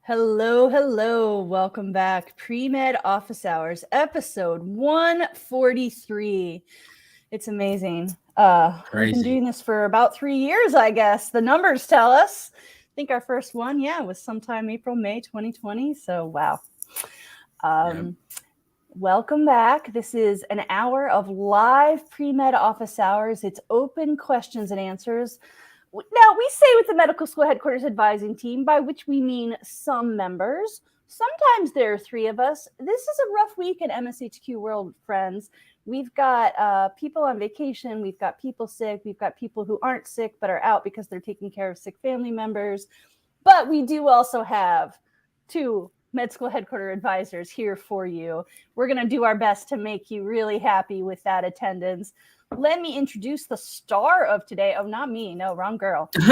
Hello, hello. Welcome back. Premed Office Hours, episode 143. It's amazing. We've been Crazy. doing this for about 3 years, I guess. The numbers tell us. I think our first one, was sometime April, May 2020. So, wow. Yep. Um, Welcome back. This is an hour of live pre-med office hours. It's open questions and answers. Now, we say with the medical school headquarters advising team, by which we mean some members. Sometimes there are three of us. This is a rough week in MSHQ world, friends. We've got people on vacation. We've got people sick. We've got people who aren't sick but are out because they're taking care of sick family members. But we do also have two med school headquarter advisors here for you. We're going to do our best to make you really happy with that attendance. Let me introduce the star of today. Oh, not me. No, wrong girl. Wait a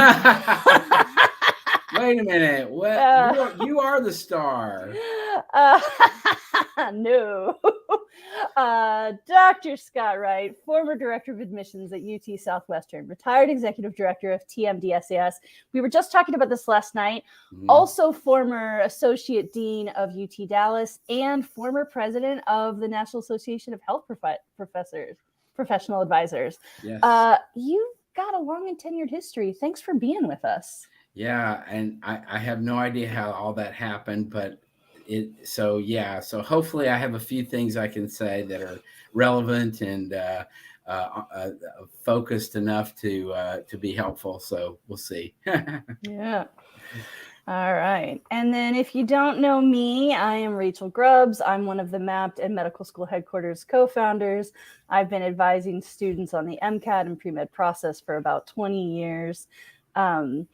minute. What? You are the star. No. Dr. Scott Wright, former director of admissions at UT Southwestern, retired executive director of TMDSAS. We were just talking about this last night. Also former associate dean of UT Dallas and former president of the National Association of Health Professional Advisors. Yes. You've got a long and tenured history. Thanks for being with us. Yeah, and I have no idea how all that happened, but so hopefully I have a few things I can say that are relevant and focused enough to be helpful. So we'll see. Yeah. All right. And then if you don't know me, I am Rachel Grubbs. I'm one of the MAPT and Medical School Headquarters co-founders. I've been advising students on the MCAT and pre-med process for about 20 years. And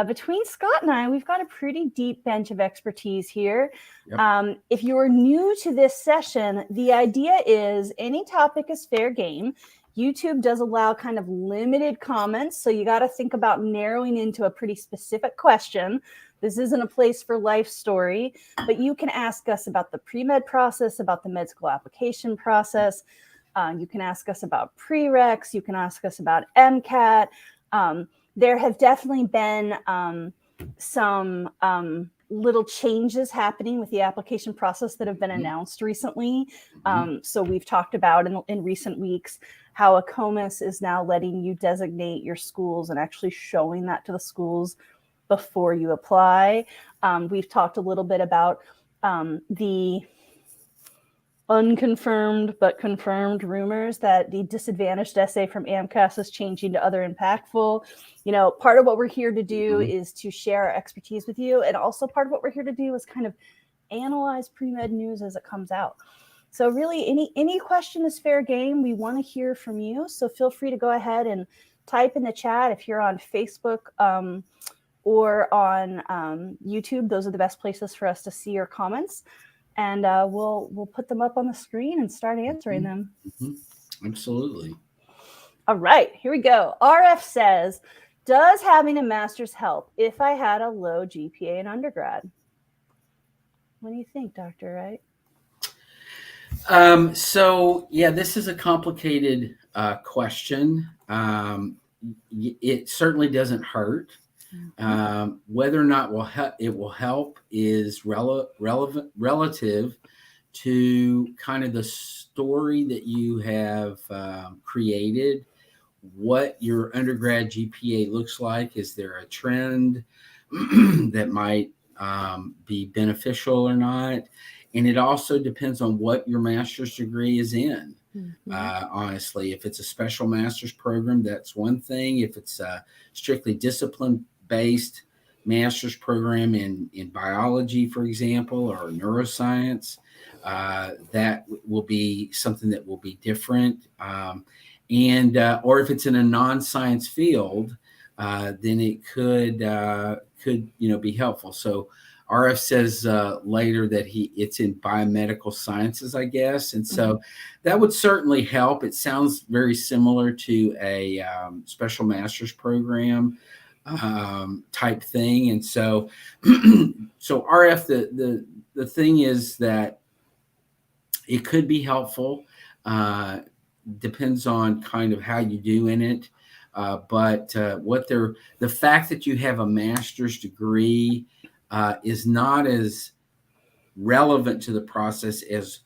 between Scott and I, we've got a pretty deep bench of expertise here. Yep. If you're new to this session, the idea is any topic is fair game. YouTube does allow kind of limited comments, so you got to think about narrowing into a pretty specific question. This isn't a place for life story, but you can ask us about the pre-med process, about the med school application process. You can ask us about prereqs. You can ask us about MCAT. There have definitely been some little changes happening with the application process that have been announced recently. So we've talked about in recent weeks how ACOMAS is now letting you designate your schools and actually showing that to the schools before you apply. We've talked a little bit about the unconfirmed but confirmed rumors that the disadvantaged essay from AMCAS is changing to other impactful. You know, part of what we're here to do is to share our expertise with you. And also part of what we're here to do is kind of analyze pre-med news as it comes out. So really any question is fair game. We want to hear from you. So feel free to go ahead and type in the chat if you're on Facebook or on YouTube. Those are the best places for us to see your comments. And we'll put them up on the screen and start answering them. Absolutely. All right, here we go. RF says, does having a master's help if I had a low GPA in undergrad? What do you think, Dr. Wright? This is a complicated question. It certainly doesn't hurt. Whether or not it will help is relative to kind of the story that you have created, what your undergrad GPA looks like. Is there a trend that might be beneficial or not? And it also depends on what your master's degree is in. Honestly, if it's a special master's program, that's one thing. If it's a strictly discipline-based master's program in biology, for example, or neuroscience, that will be something that will be different. Or if it's in a non-science field, then it could be helpful. So RF says later that it's in biomedical sciences, I guess. And so that would certainly help. It sounds very similar to a special master's program type thing. And so, RF, the thing is that it could be helpful. Depends on kind of how you do in it. But the fact that you have a master's degree is not as relevant to the process as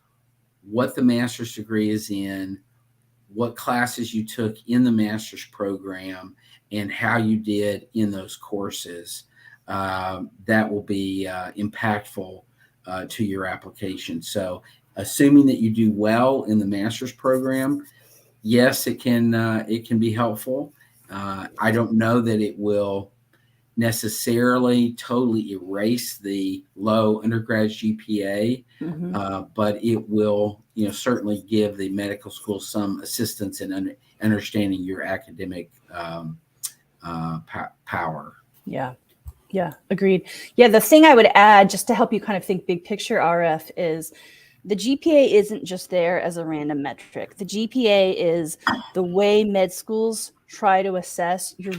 what the master's degree is in, what classes you took in the master's program, and how you did in those courses. That will be impactful to your application. So assuming that you do well in the master's program, yes, it can be helpful. I don't know that it will necessarily totally erase the low undergrad GPA, but it will, certainly give the medical school some assistance in understanding your academic power. Yeah, agreed. Yeah, the thing I would add, just to help you kind of think big picture, RF, is the GPA isn't just there as a random metric. The GPA is the way med schools try to assess your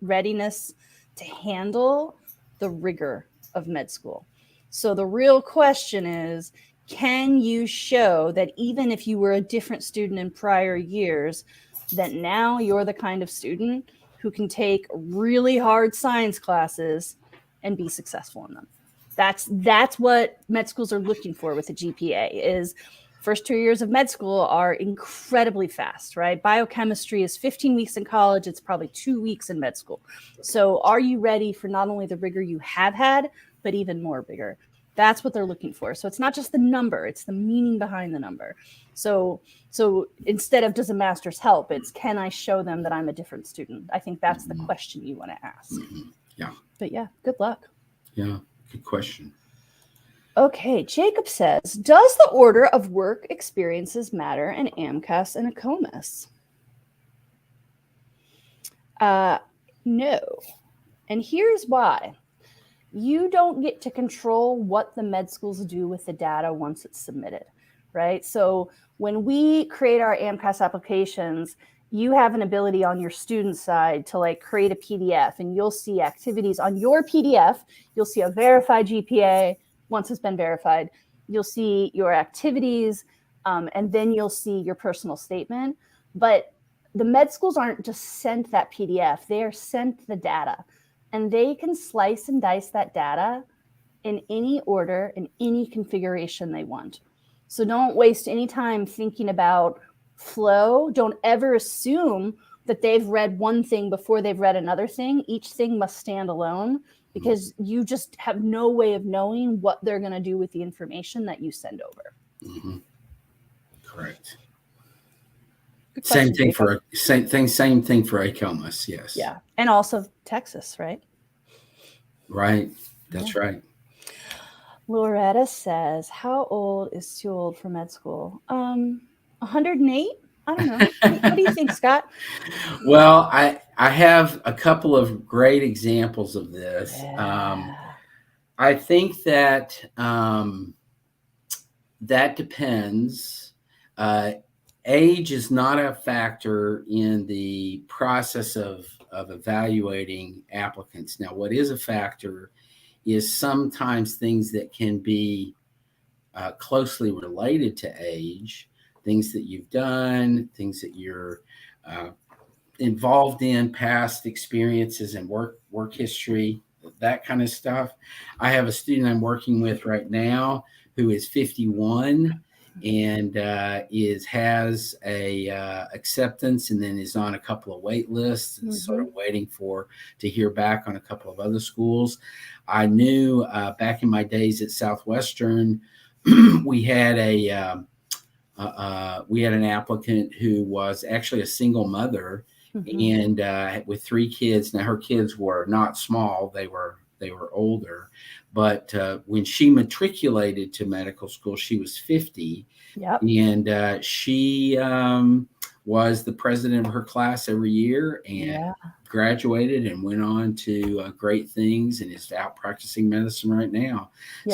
readiness to handle the rigor of med school. So the real question is, can you show that even if you were a different student in prior years, that now you're the kind of student who can take really hard science classes and be successful in them? That's what med schools are looking for with a GPA. Is first 2 years of med school are incredibly fast, right? Biochemistry is 15 weeks in college. It's probably 2 weeks in med school. So are you ready for not only the rigor you have had, but even more rigor? That's what they're looking for. So it's not just the number, it's the meaning behind the number. So instead of does a master's help, it's can I show them that I'm a different student? I think that's the question you want to ask. Yeah. But yeah, good luck. Yeah, good question. Okay, Jacob says, does the order of work experiences matter in AMCAS and ACOMAS? No. And here's why. You don't get to control what the med schools do with the data once it's submitted, right? So when we create our AMCAS applications, you have an ability on your student side to create a PDF, and you'll see activities on your PDF. You'll see a verified GPA. Once it's been verified, you'll see your activities, and then you'll see your personal statement. But the med schools aren't just sent that PDF. They are sent the data, and they can slice and dice that data in any order, in any configuration they want. So don't waste any time thinking about flow. Don't ever assume that they've read one thing before they've read another thing. Each thing must stand alone, because you just have no way of knowing what they're going to do with the information that you send over. Mm-hmm. Correct. Question, same thing for ACOMAS. Yes. Yeah, and also Texas, right? Right. That's right. Loretta says, "How old is too old for med school?" 108. I don't know. What do you think, Scott? Well, I have a couple of great examples of this. Yeah. I think that that depends. Age is not a factor in the process of evaluating applicants. Now, what is a factor is sometimes things that can be closely related to age, things that you've done, things that you're involved in, past experiences and work history, that kind of stuff. I have a student I'm working with right now who is 51 and has a acceptance, and then is on a couple of wait lists and sort of waiting to hear back on a couple of other schools. I knew back in my days at Southwestern, we had an applicant who was actually a single mother, and with 3 kids. Now her kids were not small; they were older. But when she matriculated to medical school, she was 50, and she was the president of her class every year, and graduated and went on to great things, and is out practicing medicine right now.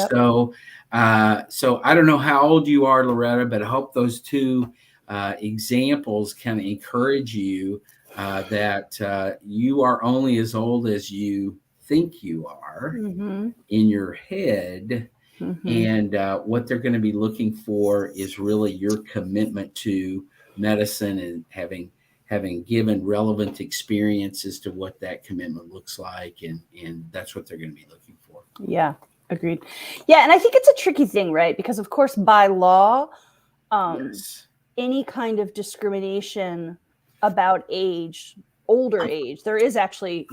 So I don't know how old you are, Loretta, but I hope those 2 examples kind of encourage you that you are only as old as you think you are in your head. And what they're going to be looking for is really your commitment to medicine and having having given relevant experiences to what that commitment looks like, and that's what they're going to be looking for. Yeah, agreed. Yeah, and I think it's a tricky thing, right? Because of course, by law, Yes. any kind of discrimination about age, older age, there is actually,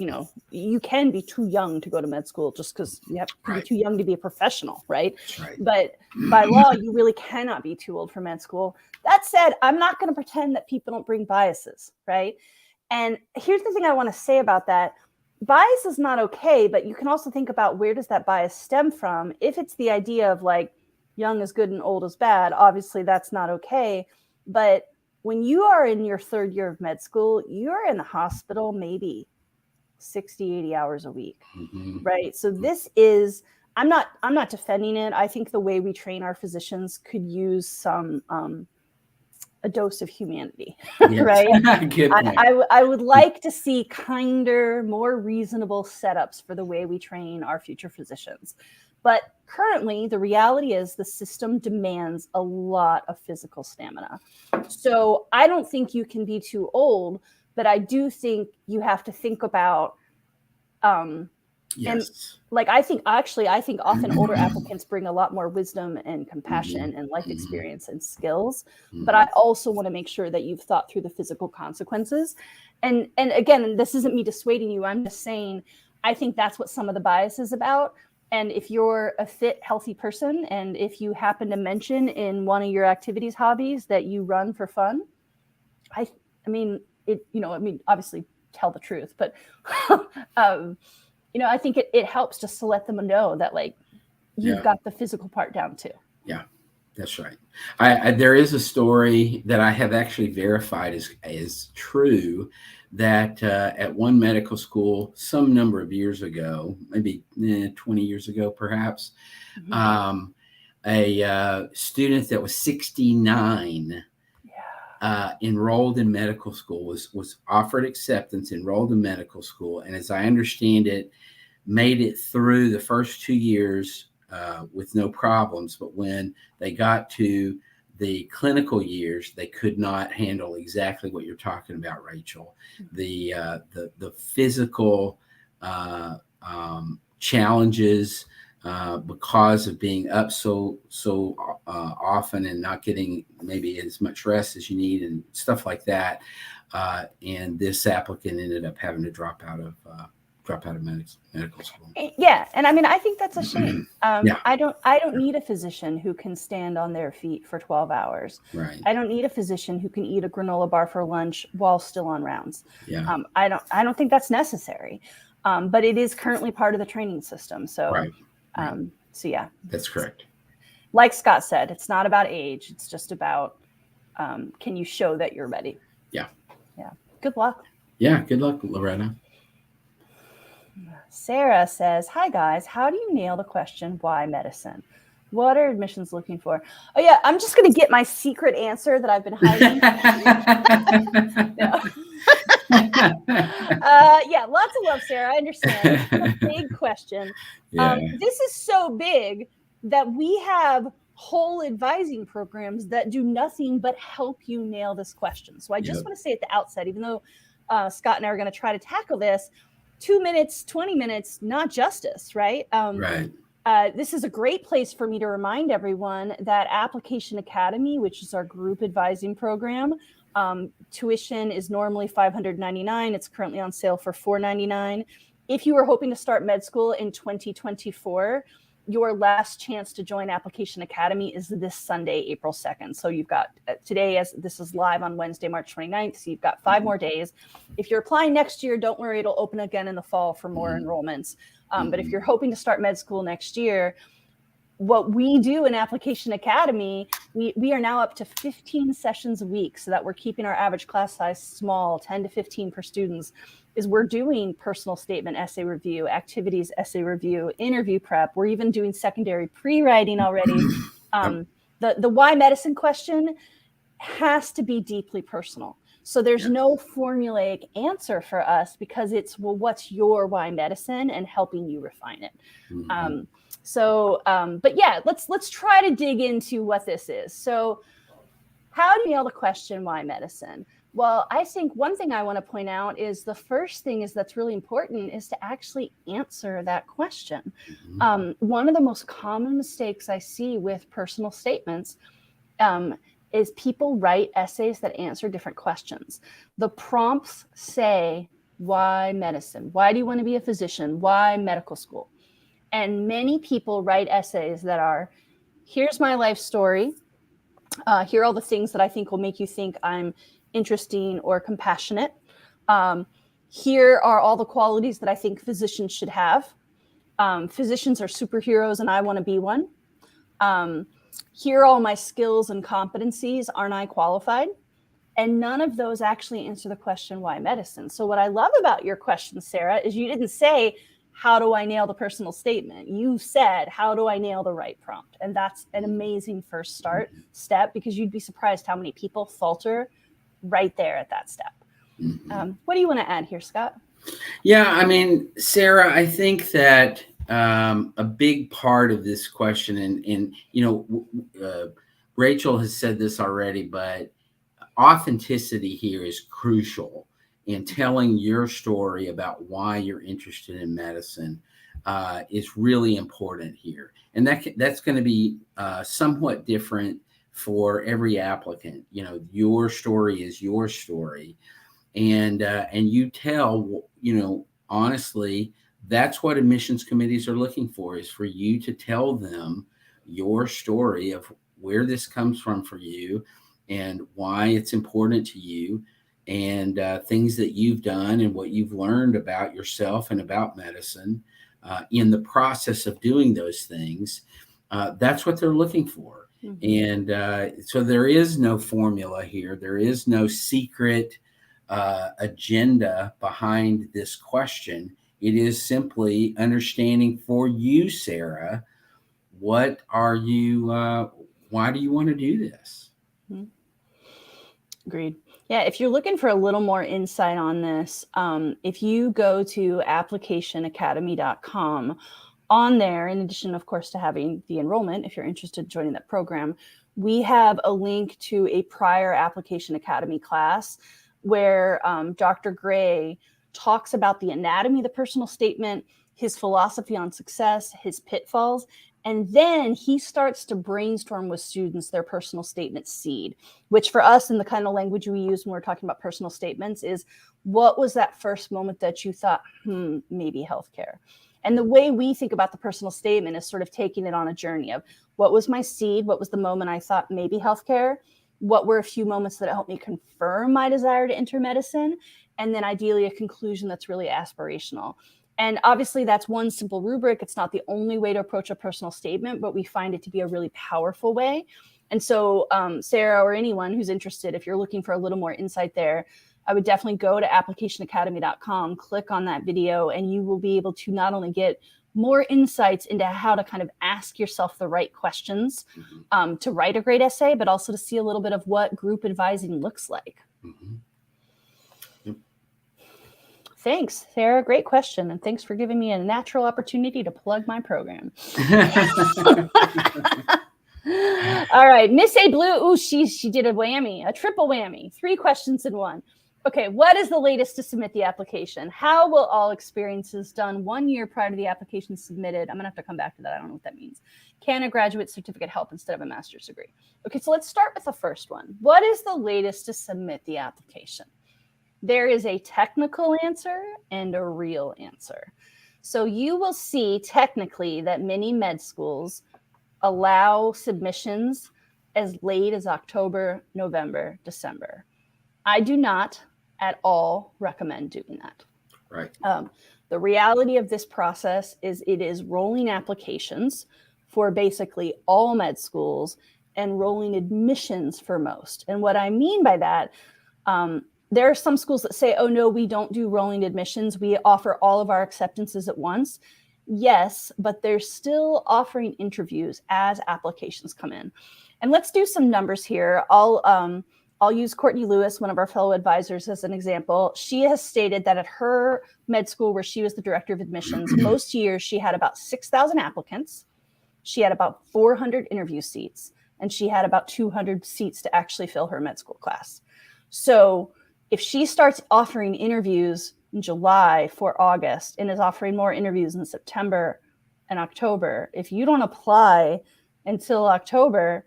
you can be too young to go to med school just because you have to be too young to be a professional, right? That's right. But by law, you really cannot be too old for med school. That said, I'm not going to pretend that people don't bring biases, right? And here's the thing I want to say about that. Bias is not okay, but you can also think about where does that bias stem from? If it's the idea of like young is good and old is bad, obviously that's not okay. But when you are in your third year of med school, you're in the hospital maybe 60, 80 hours a week, right? So this is, I'm not defending it. I think the way we train our physicians could use some, a dose of humanity, right? Good point. I would like to see kinder, more reasonable setups for the way we train our future physicians. But currently, the reality is the system demands a lot of physical stamina. So I don't think you can be too old, but I do think you have to think about, and like, I think often older applicants bring a lot more wisdom and compassion and life experience and skills. But I also want to make sure that you've thought through the physical consequences. And again, this isn't me dissuading you. I'm just saying, I think that's what some of the bias is about. And if you're a fit, healthy person, and if you happen to mention in one of your activities, hobbies that you run for fun, I mean, obviously tell the truth, but, I think it helps just to let them know that like you've got the physical part down too. Yeah, that's right. There is a story that I have actually verified is true, that at one medical school some number of years ago, maybe 20 years ago perhaps, a student that was 69 enrolled in medical school, was offered acceptance, enrolled in medical school, and as I understand it, made it through the first 2 years with no problems. But when they got to the clinical years, they could not handle exactly what you're talking about, Rachel. The physical challenges because of being up so often and not getting maybe as much rest as you need and stuff like that. And this applicant ended up having to drop out of medical school. Yeah, and I mean, I think that's a shame. I don't need a physician who can stand on their feet for 12 hours. Right. I don't need a physician who can eat a granola bar for lunch while still on rounds. Yeah. I don't think that's necessary. But it is currently part of the training system. So, so yeah. That's correct. Like Scott said, it's not about age. It's just about can you show that you're ready? Yeah. Yeah. Good luck. Yeah. Good luck, Loretta. Sarah says, hi guys, how do you nail the question, why medicine? What are admissions looking for? Oh yeah, I'm just going to get my secret answer that I've been hiding. Yeah, lots of love, Sarah. I understand. It's a big question. This is so big that we have whole advising programs that do nothing but help you nail this question. So I just want to say at the outset, even though Scott and I are going to try to tackle this, 2 minutes, 20 minutes, not justice, right? This is a great place for me to remind everyone that Application Academy, which is our group advising program, tuition is normally $599. It's currently on sale for $499. If you are hoping to start med school in 2024, your last chance to join Application Academy is this Sunday, April 2nd. So you've got today, as this is live on Wednesday, March 29th. So you've got 5 more days. If you're applying next year, don't worry, it'll open again in the fall for more enrollments. But if you're hoping to start med school next year, what we do in Application Academy, we are now up to 15 sessions a week, so that we're keeping our average class size small, 10 to 15 per students, is we're doing personal statement essay review, activities essay review, interview prep. We're even doing secondary pre-writing already. The why medicine question has to be deeply personal. So there's no formulaic answer for us, because it's, well, what's your why medicine, and helping you refine it. But yeah, let's try to dig into what this is. So how do you nail the question, why medicine? Well, I think one thing I want to point out is the first thing is that's really important is to actually answer that question. One of the most common mistakes I see with personal statements is people write essays that answer different questions. The prompts say, why medicine? Why do you want to be a physician? Why medical school? And many people write essays that are, here's my life story. Here are all the things that I think will make you think I'm interesting or compassionate. Here are all the qualities that I think physicians should have. Physicians are superheroes and I want to be one. Here are all my skills and competencies. Aren't I qualified? And none of those actually answer the question, why medicine? So what I love about your question, Sarah, is you didn't say, how do I nail the personal statement? You said, how do I nail the right prompt? And that's an amazing first step, because you'd be surprised how many people falter right there at that step. What do you want to add here, Scott? Yeah, I mean, Sarah, I think that a big part of this question, and Rachel has said this already, but authenticity here is crucial in telling your story about why you're interested in medicine is really important here. And that's going to be somewhat different for every applicant. Your story is your story. And you tell, honestly, that's what admissions committees are looking for, is for you to tell them your story of where this comes from for you and why it's important to you, and things that you've done and what you've learned about yourself and about medicine in the process of doing those things. That's what they're looking for. Mm-hmm. And so there is no formula here. There is no secret agenda behind this question. It is simply understanding for you, Sarah, what are you, why do you want to do this? Mm-hmm. Agreed. Yeah, if you're looking for a little more insight on this, if you go to applicationacademy.com, on there, in addition, of course, to having the enrollment, if you're interested in joining that program, we have a link to a prior Application Academy class where Dr. Gray talks about the anatomy of the personal statement, his philosophy on success, his pitfalls, and then he starts to brainstorm with students their personal statement seed, which for us in the kind of language we use when we're talking about personal statements is, what was that first moment that you thought, maybe healthcare? And the way we think about the personal statement is sort of taking it on a journey of, what was my seed? What was the moment I thought maybe healthcare? What were a few moments that helped me confirm my desire to enter medicine? And then ideally a conclusion that's really aspirational. And obviously that's one simple rubric. It's not the only way to approach a personal statement, but we find it to be a really powerful way. And so Sarah, or anyone who's interested, if you're looking for a little more insight there, I would definitely go to applicationacademy.com, click on that video, and you will be able to not only get more insights into how to kind of ask yourself the right questions to write a great essay, but also to see a little bit of what group advising looks like. Mm-hmm. Yep. Thanks, Sarah. Great question. And thanks for giving me a natural opportunity to plug my program. All right. Miss A Blue. Ooh, she did a whammy, a triple whammy. 3 questions in one. Okay. What is the latest to submit the application? How will all experiences done 1 year prior to the application submitted? I'm going to have to come back to that. I don't know what that means. Can a graduate certificate help instead of a master's degree? Okay. So let's start with the first one. What is the latest to submit the application? There is a technical answer and a real answer. So you will see technically that many med schools allow submissions as late as October, November, December. I do not at all recommend doing that. Right. The reality of this process is it is rolling applications for basically all med schools and rolling admissions for most. And what I mean by that, there are some schools that say, oh no, we don't do rolling admissions. We offer all of our acceptances at once. Yes, but they're still offering interviews as applications come in. And let's do some numbers here. I'll use Courtney Lewis, one of our fellow advisors, as an example. She has stated that at her med school where she was the director of admissions, most years she had about 6,000 applicants. She had about 400 interview seats, and she had about 200 seats to actually fill her med school class. So if she starts offering interviews in July for August and is offering more interviews in September and October, if you don't apply until October,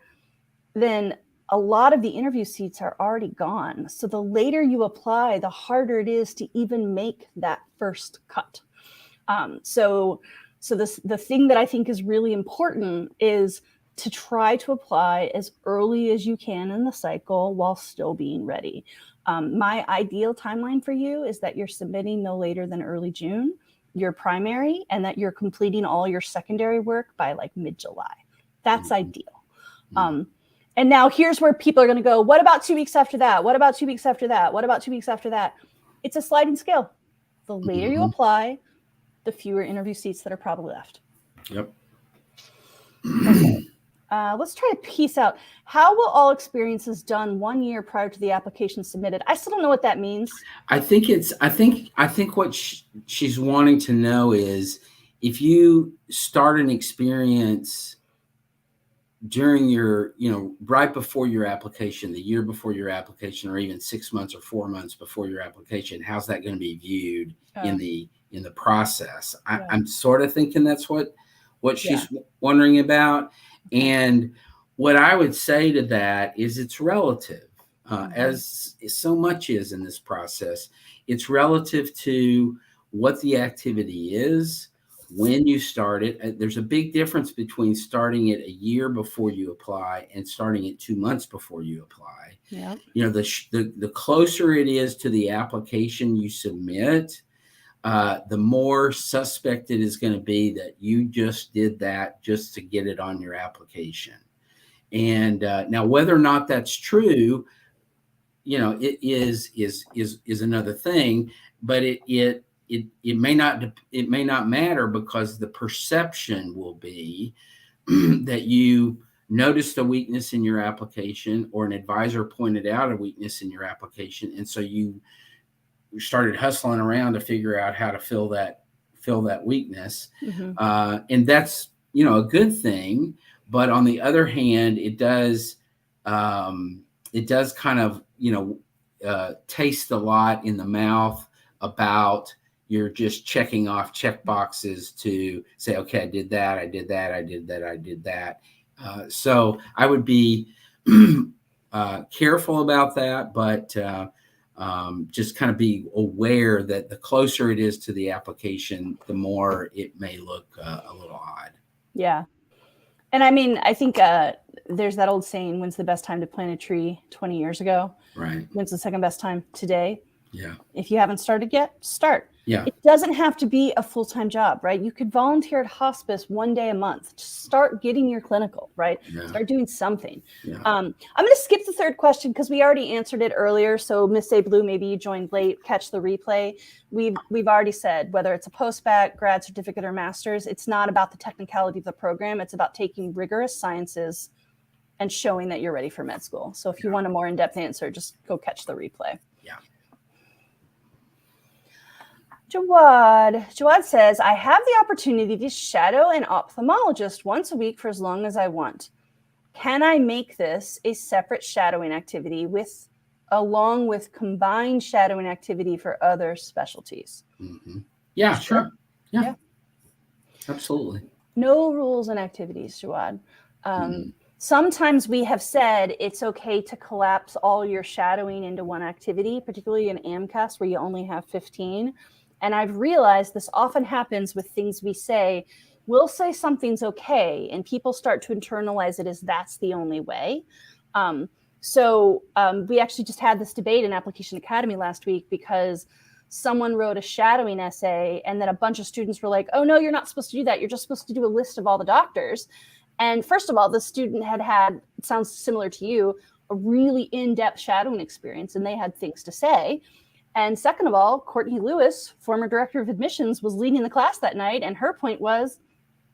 then a lot of the interview seats are already gone. So the later you apply, the harder it is to even make that first cut. So the thing that I think is really important is to try to apply as early as you can in the cycle while still being ready. My ideal timeline for you is that you're submitting no later than early June, your primary, and that you're completing all your secondary work by like mid-July. That's ideal. And now here's where people are going to go, what about 2 weeks after that? What about 2 weeks after that? What about 2 weeks after that? It's a sliding scale. The later you apply, the fewer interview seats that are probably left. Yep. Okay. Let's try to piece out, how will all experiences done 1 year prior to the application submitted? I still don't know what that means. I think what she's wanting to know is if you start an experience during your, right before your application, the year before your application, or even 6 months or 4 months before your application, how's that going to be viewed in the process? I'm sort of thinking that's what she's wondering about. And what I would say to that is it's relative, as so much is in this process. It's relative to what the activity is, when you start it. There's a big difference between starting it a year before you apply and starting it 2 months before you apply. Yeah. The closer it is to the application you submit, the more suspect it is going to be that you just did that just to get it on your application. And now, whether or not that's true, it is another thing. But it may not matter, because the perception will be that you noticed a weakness in your application, or an advisor pointed out a weakness in your application, and so you started hustling around to figure out how to fill that weakness. And that's a good thing. But on the other hand, it does kind of taste a lot in the mouth about you're just checking off check boxes to say, okay, I did that, I did that, I did that, I did that. So I would be careful about that, but just kind of be aware that the closer it is to the application, the more it may look a little odd. Yeah. And I mean, I think there's that old saying, when's the best time to plant a tree? 20 years ago. Right. When's the second best time? Today. Yeah. If you haven't started yet, start. Yeah. It doesn't have to be a full-time job, right? You could volunteer at hospice 1 day a month. Just start getting your clinical, right? Yeah. Start doing something. Yeah. I'm going to skip the third question because we already answered it earlier. So Miss A Blue, maybe you joined late, catch the replay. We've already said, whether it's a post-bac, grad certificate, or master's, it's not about the technicality of the program. It's about taking rigorous sciences and showing that you're ready for med school. So if you want a more in-depth answer, just go catch the replay. Yeah. Jawad says, I have the opportunity to shadow an ophthalmologist once a week for as long as I want. Can I make this a separate shadowing activity along with combined shadowing activity for other specialties? Mm-hmm. Yeah, sure. Yeah. Absolutely. No rules and activities, Jawad. Sometimes we have said it's okay to collapse all your shadowing into one activity, particularly in AMCAS where you only have 15. And I've realized this often happens with things we say. We'll say something's okay, and people start to internalize it as that's the only way. So we actually just had this debate in Application Academy last week because someone wrote a shadowing essay, and then a bunch of students were like, oh, no, you're not supposed to do that. You're just supposed to do a list of all the doctors. And first of all, the student had, it sounds similar to you, a really in-depth shadowing experience, and they had things to say. And second of all, Courtney Lewis, former director of admissions, was leading the class that night. And her point was,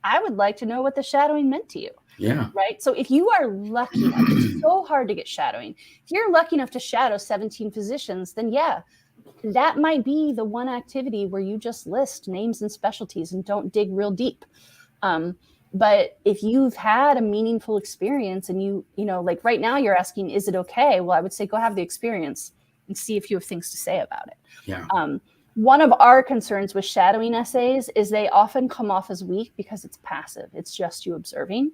I would like to know what the shadowing meant to you. Yeah. Right. So if you are lucky enough, it's so hard to get shadowing. If you're lucky enough to shadow 17 physicians, then yeah, that might be the one activity where you just list names and specialties and don't dig real deep. But if you've had a meaningful experience and you know, like right now you're asking, is it okay? Well, I would say go have the experience. and see if you have things to say about it. Yeah. One of our concerns with shadowing essays is they often come off as weak because it's passive. It's just you observing,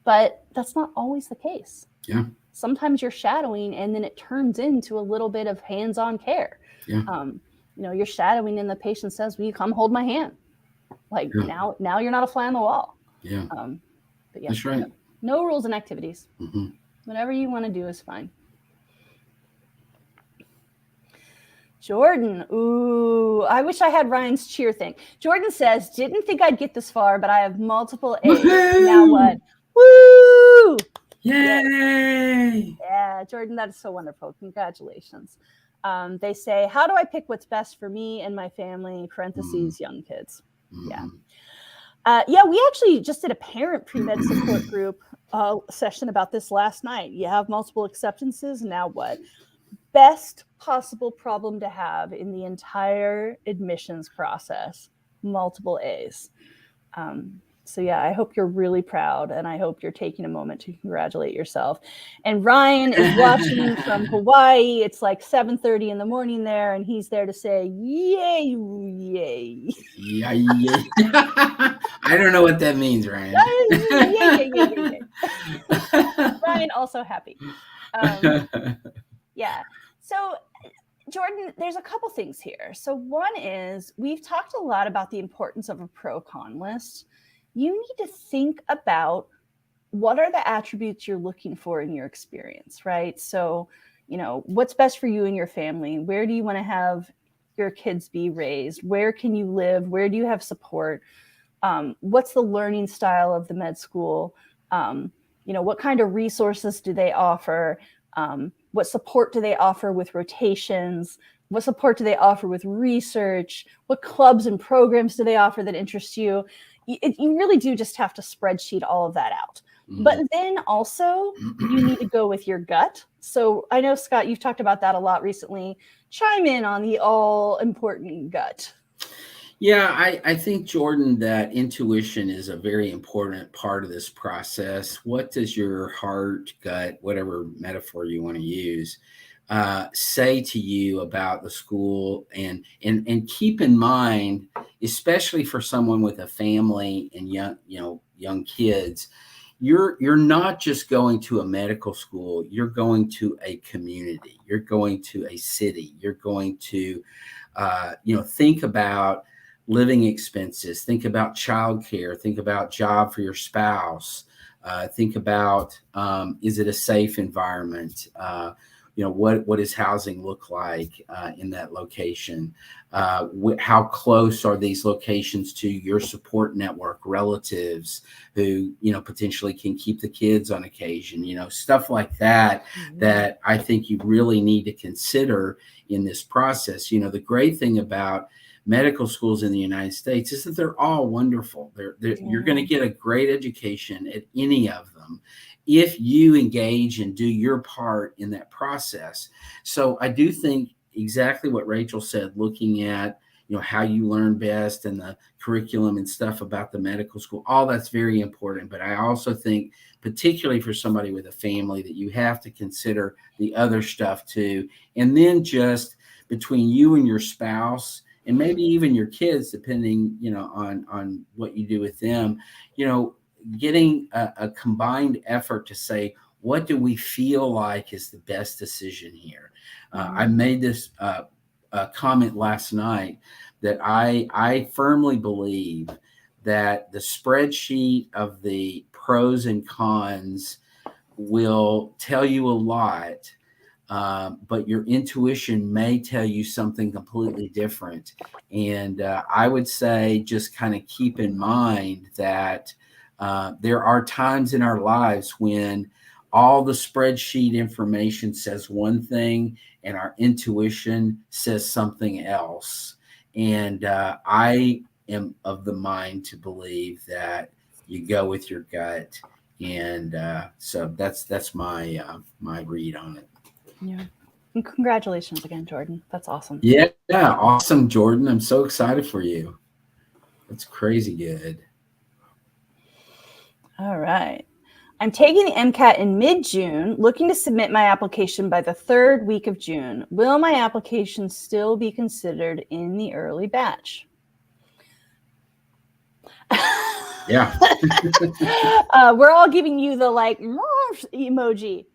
but that's not always the case. Yeah. Sometimes you're shadowing and then it turns into a little bit of hands-on care. Yeah. You're shadowing and the patient says, will you come hold my hand? Like now you're not a fly on the wall. Yeah. But yeah, that's right. No rules and activities. Mm-hmm. Whatever you want to do is fine. Jordan, ooh, I wish I had Ryan's cheer thing. Jordan says, didn't think I'd get this far, but I have multiple A's. Woo-hoo! Now what? Woo! Yay! Yeah, Jordan, that is so wonderful. Congratulations. They say, how do I pick what's best for me and my family, parentheses, young kids? Mm-hmm. Yeah, we actually just did a parent pre-med support group session about this last night. You have multiple acceptances, now what? Best possible problem to have in the entire admissions process, multiple A's. So yeah, I hope you're really proud, and I hope you're taking a moment to congratulate yourself. And Ryan is watching from Hawaii. It's like 7:30 in the morning there, and he's there to say, yay, yay. Yay. I don't know what that means, Ryan. Yay. Ryan also happy. Yeah. So Jordan, there's a couple things here. So one is we've talked a lot about the importance of a pro-con list. You need to think about what are the attributes you're looking for in your experience, right? So, what's best for you and your family? Where do you want to have your kids be raised? Where can you live? Where do you have support? What's the learning style of the med school? What kind of resources do they offer? What support do they offer with rotations? What support do they offer with research? What clubs and programs do they offer that interest you? You really do just have to spreadsheet all of that out. Mm-hmm. But then also you need to go with your gut. So I know, Scott, you've talked about that a lot recently. Chime in on the all important gut. Yeah, I think, Jordan, that intuition is a very important part of this process. What does your heart, gut, whatever metaphor you want to use, say to you about the school? And keep in mind, especially for someone with a family and young kids, you're not just going to a medical school. You're going to a community. You're going to a city. You're going to, think about living expenses, think about childcare, think about job for your spouse, think about, is it a safe environment? What does housing look like in that location? How close are these locations to your support network, relatives who, potentially can keep the kids on occasion, stuff like that, that I think you really need to consider in this process. The great thing about medical schools in the United States is that they're all wonderful. You're going to get a great education at any of them if you engage and do your part in that process. So I do think exactly what Rachel said, looking at, how you learn best and the curriculum and stuff about the medical school, all that's very important. But I also think, particularly for somebody with a family, that you have to consider the other stuff too. And then just between you and your spouse, and maybe even your kids, depending, on what you do with them, getting a combined effort to say, what do we feel like is the best decision here? I made this comment last night that I firmly believe that the spreadsheet of the pros and cons will tell you a lot, but your intuition may tell you something completely different. And I would say just kind of keep in mind that there are times in our lives when all the spreadsheet information says one thing and our intuition says something else. And I am of the mind to believe that you go with your gut. And so that's my my read on it. Yeah. And congratulations again, Jordan. That's awesome. Yeah, awesome, Jordan. I'm so excited for you. That's crazy good. All right. I'm taking the MCAT in mid-June, looking to submit my application by the 3rd week of June. Will my application still be considered in the early batch? Yeah. We're all giving you the like emoji.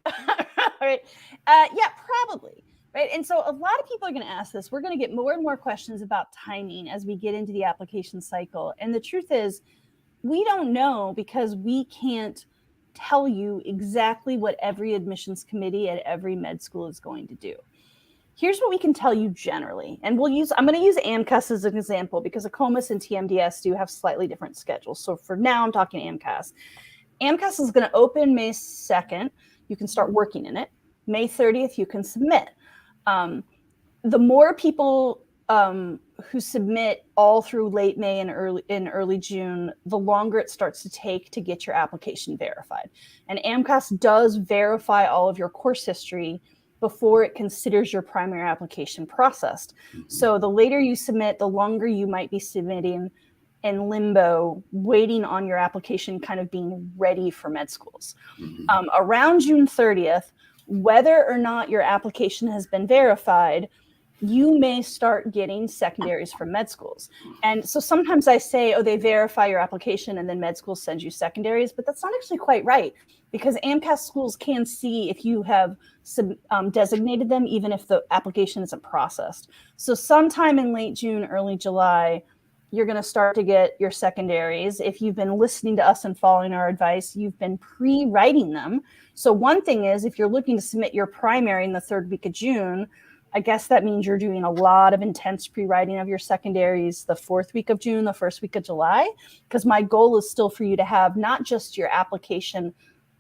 Right? Yeah, probably. Right. And so a lot of people are going to ask this. We're going to get more and more questions about timing as we get into the application cycle. And the truth is, we don't know because we can't tell you exactly what every admissions committee at every med school is going to do. Here's what we can tell you generally. And I'm going to use AMCAS as an example because ACOMAS and TMDS do have slightly different schedules. So for now, I'm talking AMCAS. AMCAS is going to open May 2nd. You can start working in it. May 30th, you can submit. The more people who submit all through late May and early June, the longer it starts to take to get your application verified. And AMCAS does verify all of your course history before it considers your primary application processed. Mm-hmm. So the later you submit, the longer you might be submitting in limbo, waiting on your application kind of being ready for med schools. Mm-hmm. Around June 30th, whether or not your application has been verified, you may start getting secondaries from med schools. And so sometimes I say, oh, they verify your application and then med schools send you secondaries, but that's not actually quite right because AMCAS schools can see if you have designated them, even if the application isn't processed. So sometime in late June, early July, you're going to start to get your secondaries. If you've been listening to us and following our advice, you've been pre-writing them. So one thing is, if you're looking to submit your primary in the 3rd week of June, I guess that means you're doing a lot of intense pre-writing of your secondaries the 4th week of June, the 1st week of July, because my goal is still for you to have not just your application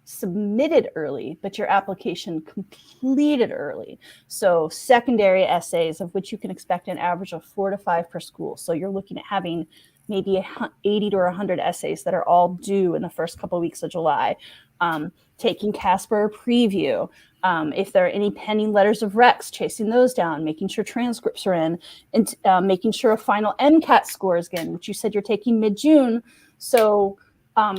submitted early, but your application completed early. So secondary essays, of which you can expect an average of 4 to 5 per school. So you're looking at having maybe 80 to 100 essays that are all due in the first couple of weeks of July. Taking Casper preview. If there are any pending letters of recs, chasing those down, making sure transcripts are in, and making sure a final MCAT score is in, which you said you're taking mid-June. So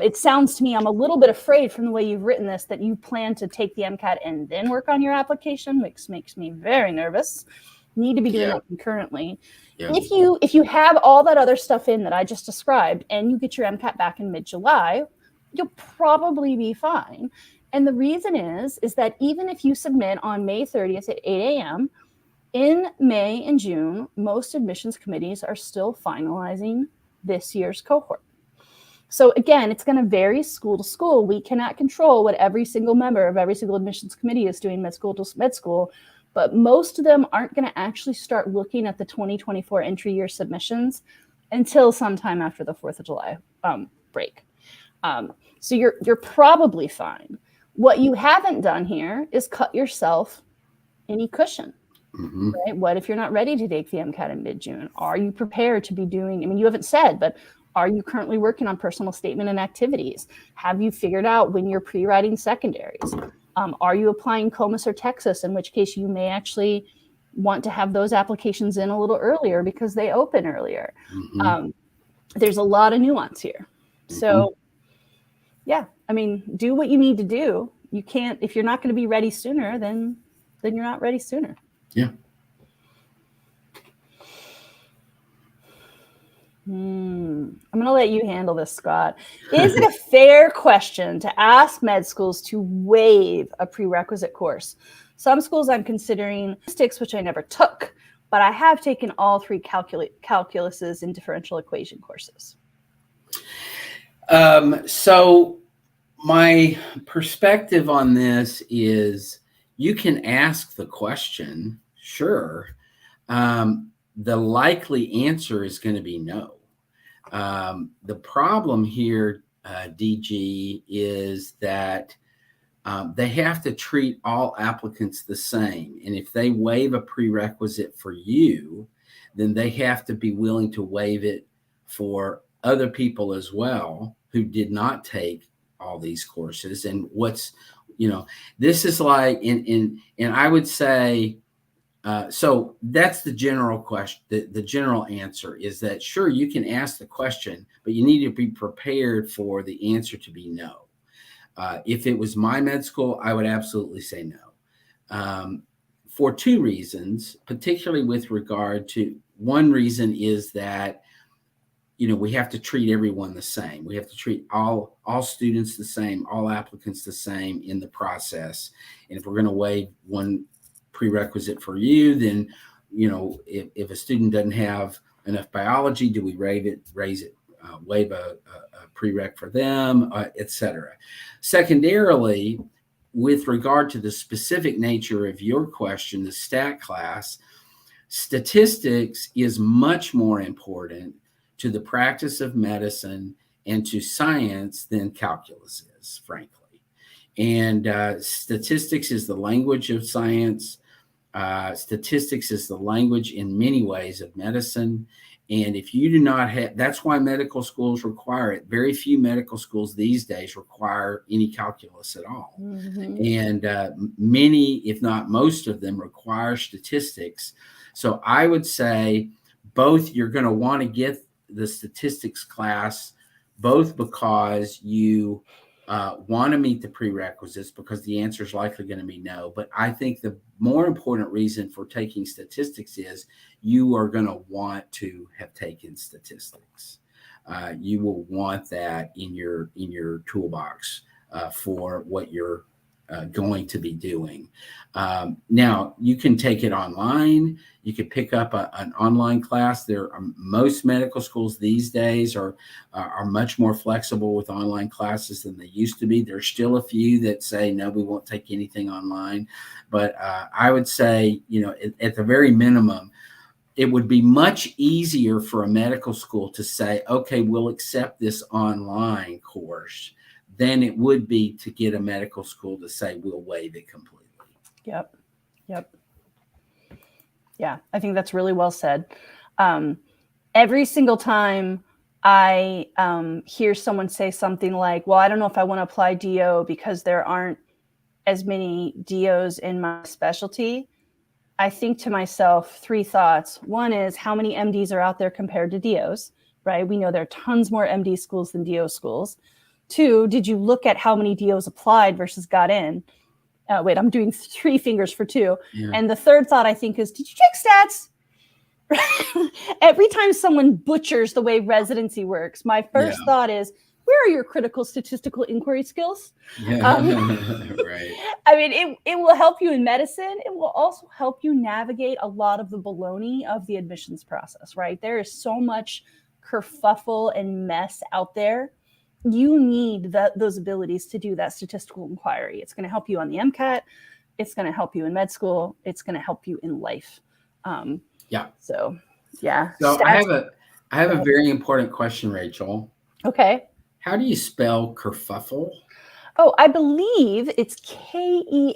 it sounds to me, I'm a little bit afraid from the way you've written this, that you plan to take the MCAT and then work on your application, which makes me very nervous. Need to be doing that concurrently. Yeah. If you have all that other stuff in that I just described and you get your MCAT back in mid-July, you'll probably be fine. And the reason is that even if you submit on May 30th at 8 a.m., in May and June, most admissions committees are still finalizing this year's cohort. So again, it's going to vary school to school. We cannot control what every single member of every single admissions committee is doing med school to med school, but most of them aren't going to actually start looking at the 2024 entry year submissions until sometime after the 4th of July break. So you're probably fine. What you haven't done here is cut yourself any cushion. Mm-hmm. Right? What if you're not ready to take the MCAT in mid-June? Are you prepared to be doing, I mean, you haven't said, but are you currently working on personal statement and activities? Have you figured out when you're pre-writing secondaries? Are you applying COMAS or Texas, in which case you may actually want to have those applications in a little earlier because they open earlier. Mm-hmm. There's a lot of nuance here. Mm-hmm. So yeah, I mean, do what you need to do. You can't, if you're not going to be ready sooner, then you're not ready sooner. Yeah. I'm going to let you handle this, Scott. Is it a fair question to ask med schools to waive a prerequisite course? Some schools I'm considering statistics, which I never took, but I have taken all 3 calculuses and differential equation courses. So my perspective on this is you can ask the question, sure. The likely answer is going to be no. The problem here, DG, is that they have to treat all applicants the same. And if they waive a prerequisite for you, then they have to be willing to waive it for other people as well who did not take all these courses. And this is like, and I would say, so that's the general question. The general answer is that, sure, you can ask the question, but you need to be prepared for the answer to be no. If it was my med school, I would absolutely say no. For two reasons, particularly with regard to one reason is that, we have to treat everyone the same. We have to treat all students the same, all applicants the same in the process. And if we're going to waive one prerequisite for you, then, if a student doesn't have enough biology, do we waive a prereq for them, et cetera. Secondarily, with regard to the specific nature of your question, the stat class, statistics is much more important to the practice of medicine and to science than calculus is, frankly. And statistics is the language of science. Statistics is the language in many ways of medicine. And if you do not have, that's why medical schools require it. Very few medical schools these days require any calculus at all. And many, if not most of them, require statistics. So I would say both you're going to want to get the statistics class, both because you want to meet the prerequisites, because the answer is likely going to be no. But I think the more important reason for taking statistics is you are going to want to have taken statistics. You will want that in your toolbox for what you're going to be doing. Now, you can take it online. You can pick up an online class. Most medical schools these days are much more flexible with online classes than they used to be. There's still a few that say, no, we won't take anything online. But I would say, at the very minimum, it would be much easier for a medical school to say, okay, we'll accept this online course than it would be to get a medical school to say, we'll waive it completely. Yep. Yeah, I think that's really well said. Every single time I hear someone say something like, well, I don't know if I want to apply DO because there aren't as many DOs in my specialty, I think to myself, three thoughts. One is, how many MDs are out there compared to DOs, right? We know there are tons more MD schools than DO schools. Two, did you look at how many DOs applied versus got in? Wait, I'm doing three fingers for two. Yeah. And the third thought, I think, is, did you check stats? Every time someone butchers the way residency works, my first thought is, where are your critical statistical inquiry skills? Right. I mean, it will help you in medicine. It will also help you navigate a lot of the baloney of the admissions process, right? There is so much kerfuffle and mess out there. You need those abilities to do that statistical inquiry. It's going to help you on the MCAT. It's going to help you in med school. It's going to help you in life. So I have a very important question, Rachel. Okay. How do you spell kerfuffle? Oh, I believe it's Kerfu.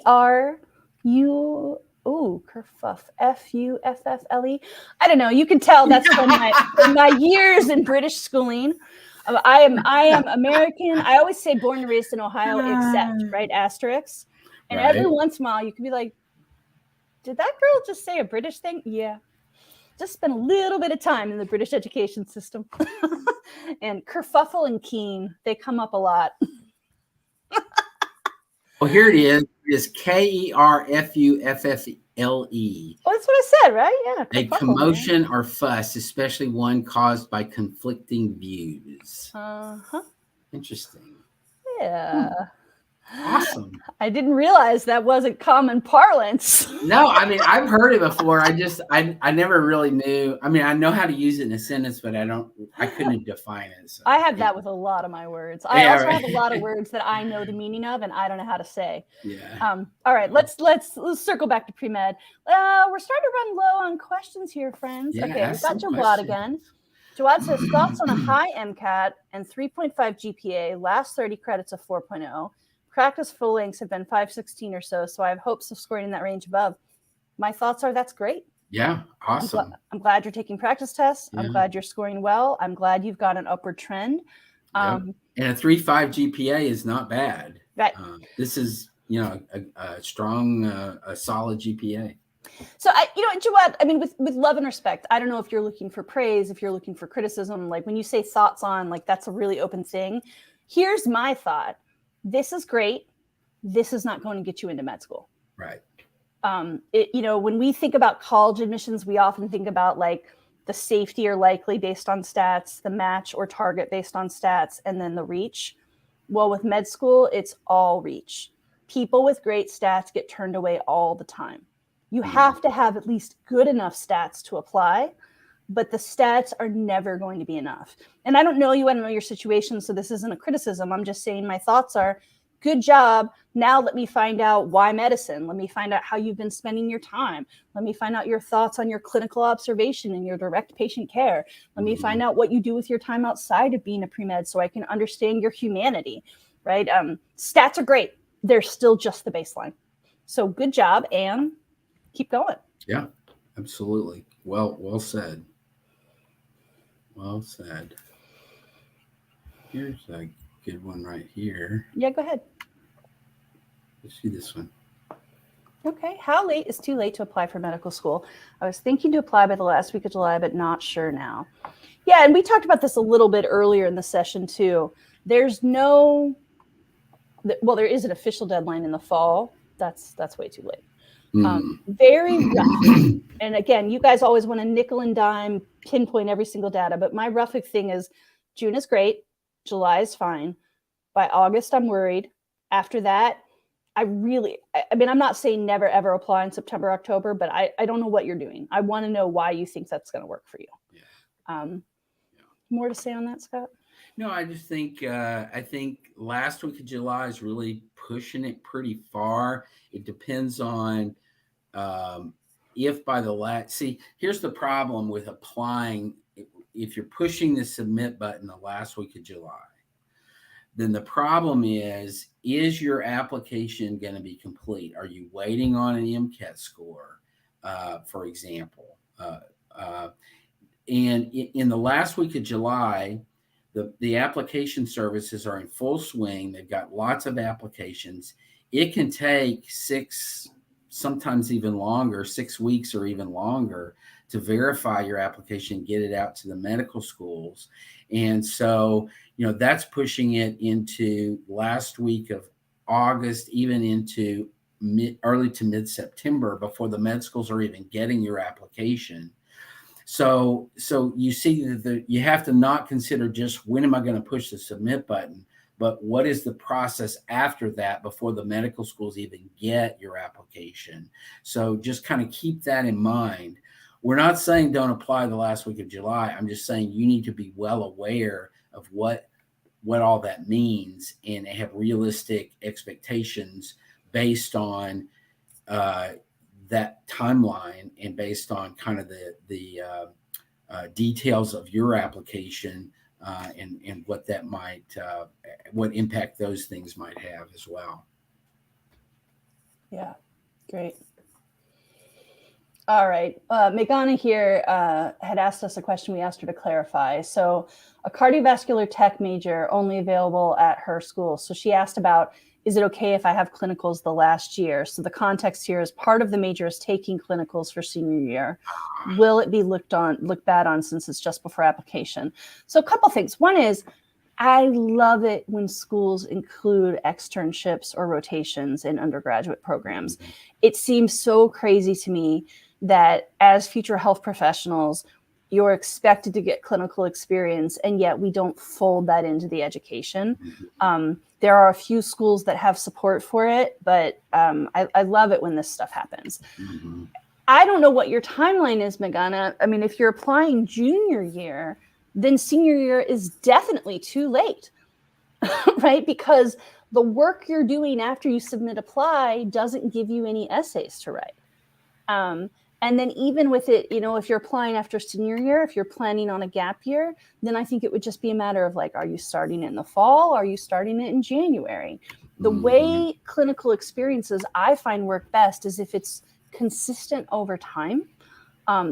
Kerfuff, Fuffle. I don't know. You can tell that's from my years in British schooling. I am American. I always say born and raised in Ohio, except, right? Asterisk. And every once in a while, you can be like, did that girl just say a British thing? Yeah. Just spend a little bit of time in the British education system. And kerfuffle and keen, they come up a lot. Well, here it is. It is Kerfuffle. Well, that's what I said, right? Yeah. A commotion or fuss, especially one caused by conflicting views. Interesting. Yeah. Awesome. I didn't realize that wasn't common parlance. No, I mean, I've heard it before. I never really knew. I mean, I know how to use it in a sentence, but I couldn't define it. So. I have that with a lot of my words. I also have a lot of words that I know the meaning of and I don't know how to say. Yeah. All right, let's circle back to pre-med. We're starting to run low on questions here, friends. Yeah, okay, we've got Jawad again. Jawad says, thoughts on a high MCAT and 3.5 GPA, last 30 credits of 4.0. Practice full lengths have been 516 or so I have hopes of scoring in that range above. My thoughts are that's great. Yeah, awesome. I'm glad you're taking practice tests. Yeah. I'm glad you're scoring well. I'm glad you've got an upward trend. And a 3.5 GPA is not bad. Right. This is, a strong, a solid GPA. So, Jawad, I mean, with love and respect, I don't know if you're looking for praise, if you're looking for criticism. Like when you say thoughts on, like that's a really open thing. Here's my thought. this is great. This is not going to get you into med school. Right. When we think about college admissions, we often think about like the safety or likely based on stats, the match or target based on stats, and then the reach. Well, with med school, it's all reach. People with great stats get turned away all the time. You have to have at least good enough stats to apply, but the stats are never going to be enough. And I don't know you, I don't know your situation, so this isn't a criticism. I'm just saying my thoughts are, good job. Now let me find out why medicine. Let me find out how you've been spending your time. Let me find out your thoughts on your clinical observation and your direct patient care. Let me find out what you do with your time outside of being a pre-med so I can understand your humanity, right? Stats are great. They're still just the baseline. So good job, and keep going. Yeah, absolutely. Well said. Well said. Here's a good one right here. Yeah, go ahead. Let's see this one. Okay. How late is too late to apply for medical school? I was thinking to apply by the last week of July, but not sure now. Yeah, and we talked about this a little bit earlier in the session too. There is an official deadline in the fall. That's way too late. Very rough. And again, you guys always want to nickel and dime, pinpoint every single data, but my rough thing is June is great. July is fine. By August, I'm worried. After that, I'm not saying never, ever apply in September, October, but I don't know what you're doing. I want to know why you think that's going to work for you. Yeah. More to say on that, Scott? No, I just think, I think last week of July is really pushing it pretty far. It depends on if by the here's the problem with applying. If you're pushing the submit button the last week of July, then the problem is your application going to be complete? Are you waiting on an MCAT score, for example? And in the last week of July, the application services are in full swing. They've got lots of applications. It can take 6, sometimes even longer, 6 weeks or even longer to verify your application, get it out to the medical schools. And so, that's pushing it into last week of August, even into early to mid-September before the med schools are even getting your application. So you see that you have to not consider just when am I going to push the submit button, but what is the process after that before the medical schools even get your application. So just kind of keep that in mind. We're not saying don't apply the last week of July. I'm just saying you need to be well aware of what all that means and have realistic expectations based on that timeline and based on kind of the details of your application and what that might, what impact those things might have as well. Yeah, great. All right. Megana here had asked us a question we asked her to clarify. So a cardiovascular tech major only available at her school. So she asked about, is it okay if I have clinicals the last year? So the context here is part of the major is taking clinicals for senior year. Will it be looked bad on since it's just before application? So a couple things. One is, I love it when schools include externships or rotations in undergraduate programs. It seems so crazy to me that as future health professionals, you're expected to get clinical experience, and yet we don't fold that into the education. There are a few schools that have support for it, but I love it when this stuff happens. I don't know what your timeline is, Megana. I mean, if you're applying junior year, then senior year is definitely too late, right? Because the work you're doing after you submit apply doesn't give you any essays to write. And then even with it, if you're applying after senior year, if you're planning on a gap year, then I think it would just be a matter of like, are you starting it in the fall? Are you starting it in January? The way clinical experiences I find work best is if it's consistent over time,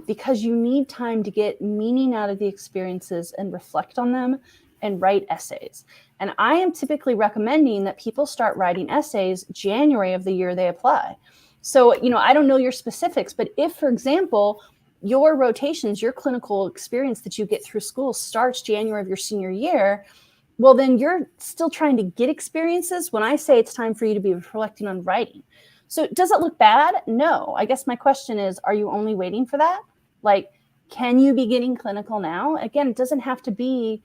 because you need time to get meaning out of the experiences and reflect on them and write essays. And I am typically recommending that people start writing essays January of the year they apply. So, I don't know your specifics, but if, for example, your rotations, your clinical experience that you get through school starts January of your senior year, well, then you're still trying to get experiences when I say it's time for you to be reflecting on writing. So does it look bad? No. I guess my question is, are you only waiting for that? Like, can you be getting clinical now? Again, it doesn't have to be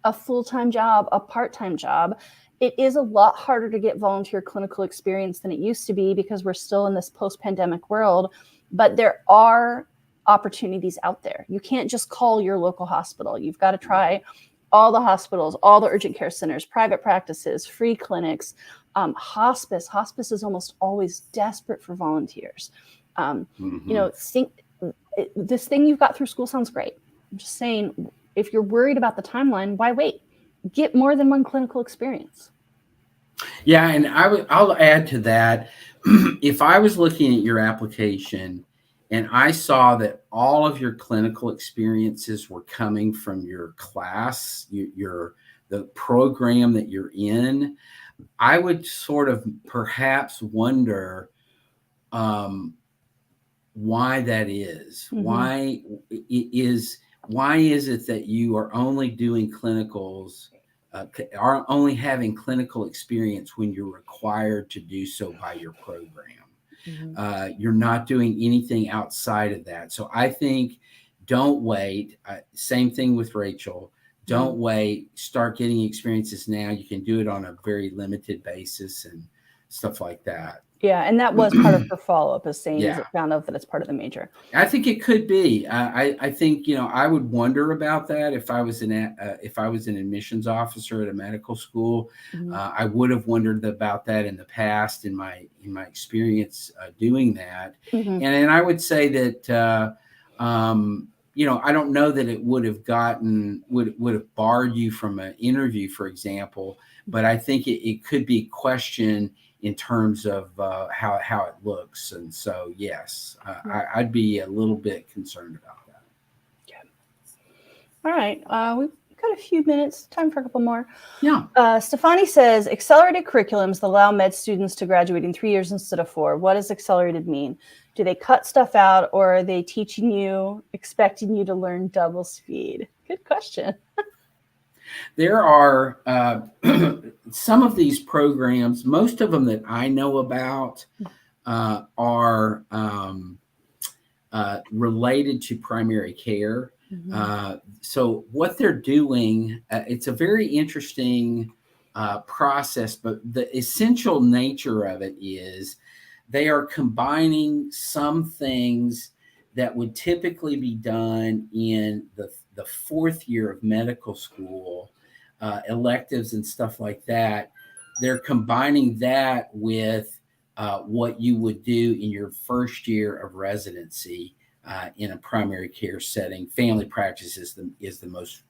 a full-time job, a part-time job. It is a lot harder to get volunteer clinical experience than it used to be because we're still in this post-pandemic world, but there are opportunities out there. You can't just call your local hospital. You've got to try all the hospitals, all the urgent care centers, private practices, free clinics, hospice. Hospice is almost always desperate for volunteers. This thing you've got through school sounds great. I'm just saying, if you're worried about the timeline, why wait? Get more than one clinical experience. Yeah, and I'll add to that. If I was looking at your application and I saw that all of your clinical experiences were coming from your class, the program that you're in, I would sort of perhaps wonder why that is. Mm-hmm. Why is it that you are only doing clinicals, are only having clinical experience when you're required to do so by your program? Mm-hmm. You're not doing anything outside of that. So I think don't wait. Same thing with Rachel. Don't wait. Start getting experiences now. You can do it on a very limited basis and stuff like that. Yeah, and that was part of her follow-up, is saying, is it found out that it's part of the major? I think it could be. I think, I would wonder about that if I was an admissions officer at a medical school. Mm-hmm. I would have wondered about that in the past in my experience doing that. Mm-hmm. And I would say that I don't know that it would have barred you from an interview, for example, but I think it could be a question in terms of how it looks. And so, yes, I'd be a little bit concerned about that. Okay. All right. We've got a few minutes. Time for a couple more. Yeah. Stefani says, accelerated curriculums that allow med students to graduate in 3 years instead of 4. What does accelerated mean? Do they cut stuff out, or are they expecting you to learn double speed? Good question. There are some of these programs, most of them that I know about are related to primary care. Mm-hmm. So what they're doing, it's a very interesting process, but the essential nature of it is they are combining some things that would typically be done in the 4th year of medical school, electives and stuff like that. They're combining that with what you would do in your 1st year of residency in a primary care setting. Family practice is the most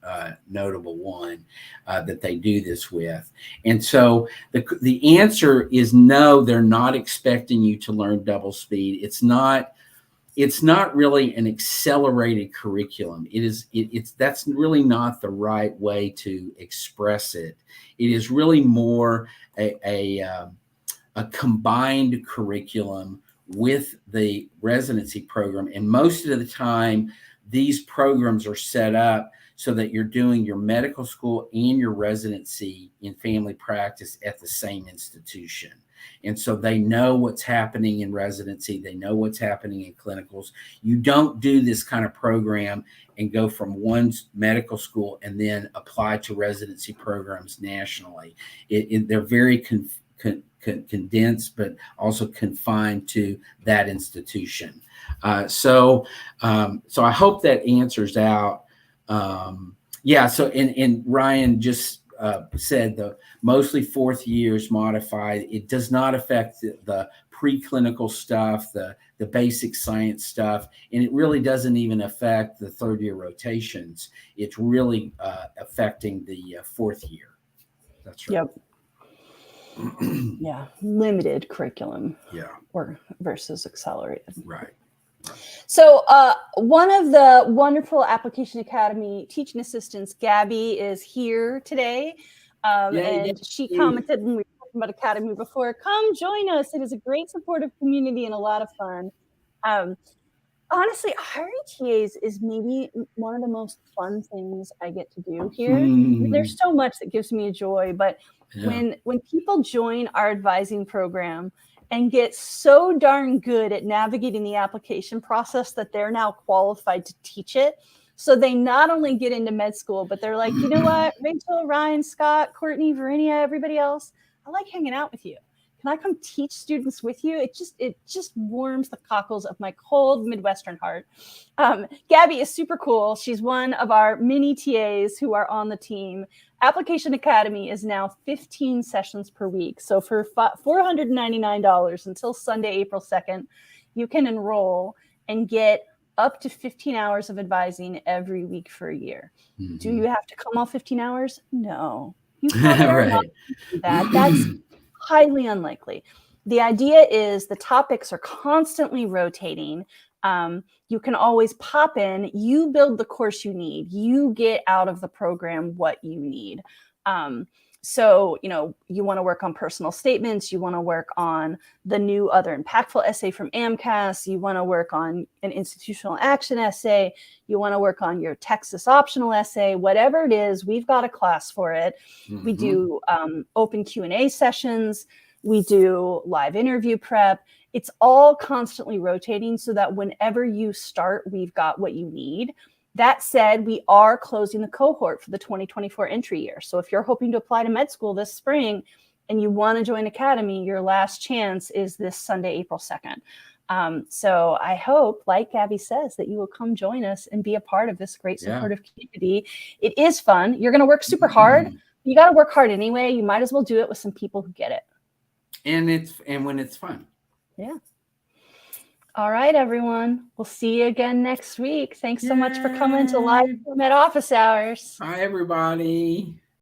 notable one that they do this with. And so the answer is no, they're not expecting you to learn double speed. It's not really an accelerated curriculum. That's really not the right way to express it. It is really more a combined curriculum with the residency program. And most of the time, these programs are set up so that you're doing your medical school and your residency in family practice at the same institution. And so they know what's happening in residency. They know what's happening in clinicals. You don't do this kind of program and go from one medical school and then apply to residency programs nationally. They're very condensed, but also confined to that institution. So I hope that answers out. So and Ryan just said the mostly 4th years modified. It does not affect the preclinical stuff, the basic science stuff, and it really doesn't even affect the 3rd year rotations. It's really affecting the 4th year. That's right. Yep. Yeah, limited curriculum. Yeah. Or versus accelerated. Right. So one of the wonderful Application Academy teaching assistants, Gabby, is here today. And she commented when we were talking about Academy before, come join us. It is a great supportive community and a lot of fun. honestly, hiring TAs is maybe one of the most fun things I get to do here. I mean, there's so much that gives me a joy, but when people join our advising program and get so darn good at navigating the application process that they're now qualified to teach it. So they not only get into med school, but they're like, you know what, Rachel, Ryan, Scott, Courtney, Verinia, everybody else, I like hanging out with you. Can I come teach students with you? It just warms the cockles of my cold Midwestern heart. Gabby is super cool. She's one of our mini TAs who are on the team. Application Academy is now 15 sessions per week. So for $499 until Sunday, April 2nd, you can enroll and get up to 15 hours of advising every week for a year. Mm-hmm. Do you have to come all 15 hours? No. You can not do that. That's highly unlikely. The idea is the topics are constantly rotating. You can always pop in, you build the course you need, you get out of the program what you need. So, you want to work on personal statements, you want to work on the new other impactful essay from AMCAS, you want to work on an institutional action essay, you want to work on your Texas optional essay, whatever it is, we've got a class for it. Mm-hmm. We do open Q&A sessions, we do live interview prep. It's all constantly rotating so that whenever you start, we've got what you need. That said, we are closing the cohort for the 2024 entry year. So if you're hoping to apply to med school this spring and you want to join Academy, your last chance is this Sunday, April 2nd. So I hope, like Gabby says, that you will come join us and be a part of this great supportive community. It is fun. You're going to work super hard. You got to work hard anyway. You might as well do it with some people who get it. And when it's fun. Yeah. All right, everyone. We'll see you again next week. Thanks so much for coming to live Premed office hours. Bye, everybody.